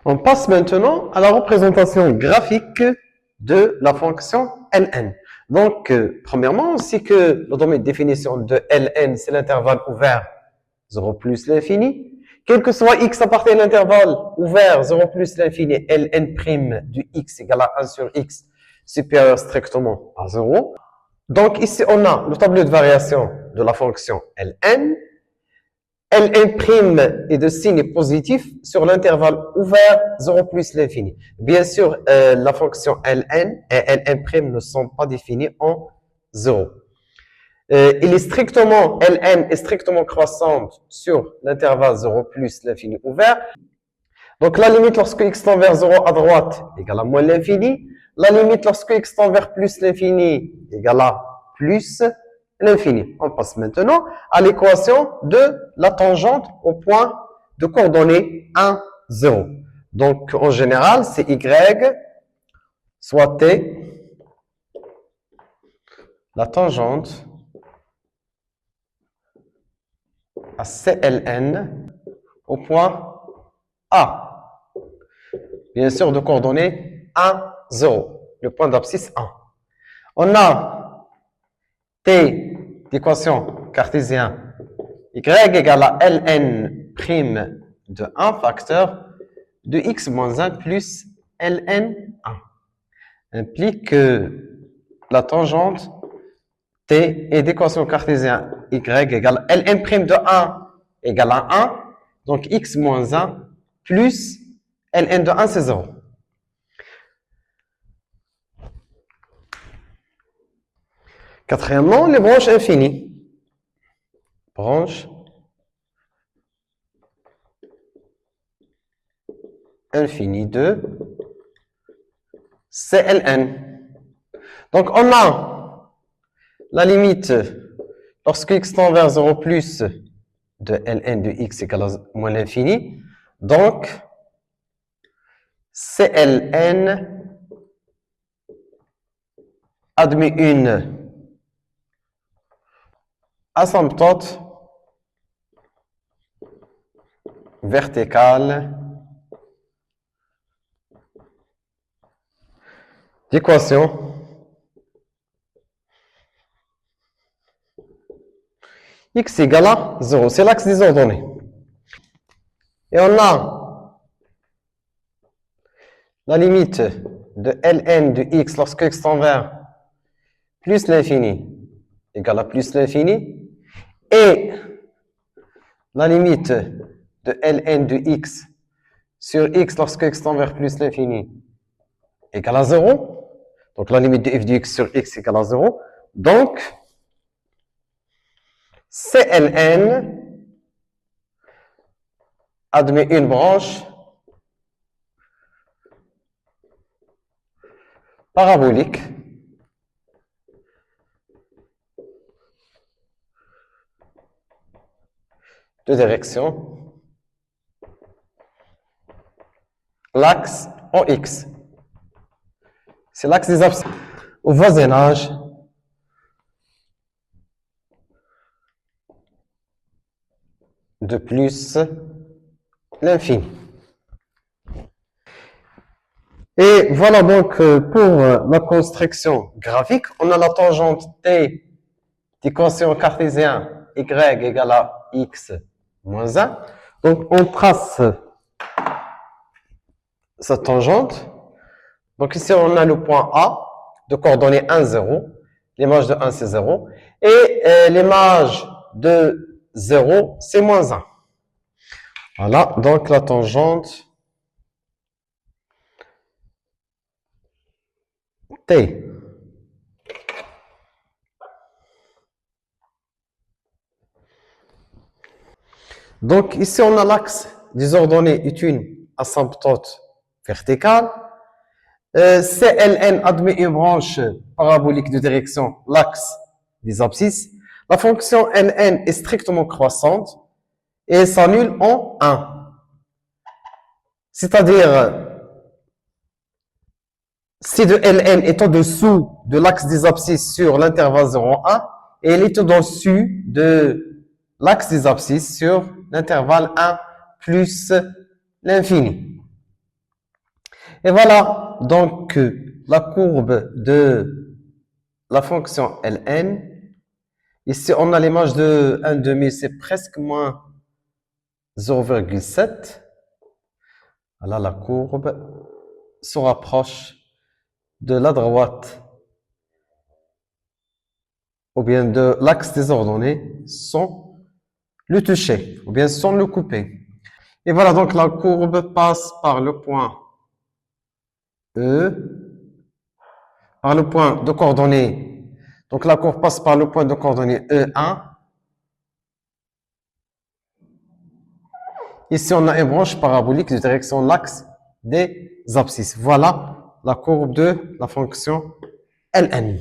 On passe maintenant à la représentation graphique de la fonction ln. Donc, premièrement, c'est que le domaine de définition de ln, c'est l'intervalle ouvert 0 plus l'infini. Quel que soit x appartient à l'intervalle ouvert 0 plus l'infini, ln' du x égale à 1 sur x supérieur strictement à 0. Donc, ici, on a le tableau de variation de la fonction ln. ln' est de signe positif sur l'intervalle ouvert 0 plus l'infini. Bien sûr, la fonction ln et ln' ne sont pas définies en 0. ln est strictement croissante sur l'intervalle 0 plus l'infini ouvert. Donc, la limite lorsque x tend vers 0 à droite égale à moins l'infini. La limite lorsque x tend vers plus l'infini égale à plus l'infini. On passe maintenant à l'équation de la tangente au point de coordonnées 1, 0. Donc, en général, c'est y soit t, la tangente à CLN au point A. bien sûr, de coordonnées 1, 0. Le point d'abscisse 1. On a T d'équation cartésienne y égale à ln prime de 1 facteur de x moins 1 plus ln 1. Implique que la tangente T est d'équation cartésienne y égale ln prime de 1 égale à 1. Donc x moins 1 plus ln de 1, c'est 0. Quatrièmement, les branches infinies. Branche infinie de CLN. Donc, on a la limite, lorsque x tend vers 0 plus de ln de x égale à moins l'infini. Donc, CLN admet une asymptote verticale d'équation x égale à 0. C'est l'axe des ordonnées. Et on a la limite de ln de x lorsque x tend vers plus l'infini égale à plus l'infini. Et la limite de ln de x sur x lorsque x tend vers plus l'infini égale à 0. Donc la limite de f de x sur x égale à 0. Donc, CLN admet une branche parabolique de direction l'axe en x. C'est l'axe des abscisses au voisinage de plus l'infini. Et voilà donc pour la construction graphique, on a la tangente T d'équation cartésienne y égale à x moins 1. Donc on trace cette tangente. Donc ici on a le point A de coordonnées 1, 0. L'image de 1 c'est 0. Et l'image de 0 c'est moins 1. Voilà, donc la tangente T. Donc ici on a l'axe des ordonnées est une asymptote verticale. CLN admet une branche parabolique de direction l'axe des abscisses. La fonction ln est strictement croissante et s'annule en 1. C'est-à-dire, si de ln est au-dessous de l'axe des abscisses sur l'intervalle 0,1 et elle est au-dessus de l'axe des abscisses sur l'intervalle 1 plus l'infini. Et voilà donc la courbe de la fonction ln. Ici, on a l'image de 1 demi, c'est presque moins 0,7. Voilà, la courbe se rapproche de la droite ou bien de l'axe des ordonnées sans le toucher ou bien sans le couper. Et voilà, donc la courbe passe par le point E, par le point de coordonnées. Donc la courbe passe par le point de coordonnées E1. Ici, on a une branche parabolique de direction l'axe des abscisses. Voilà la courbe de la fonction ln.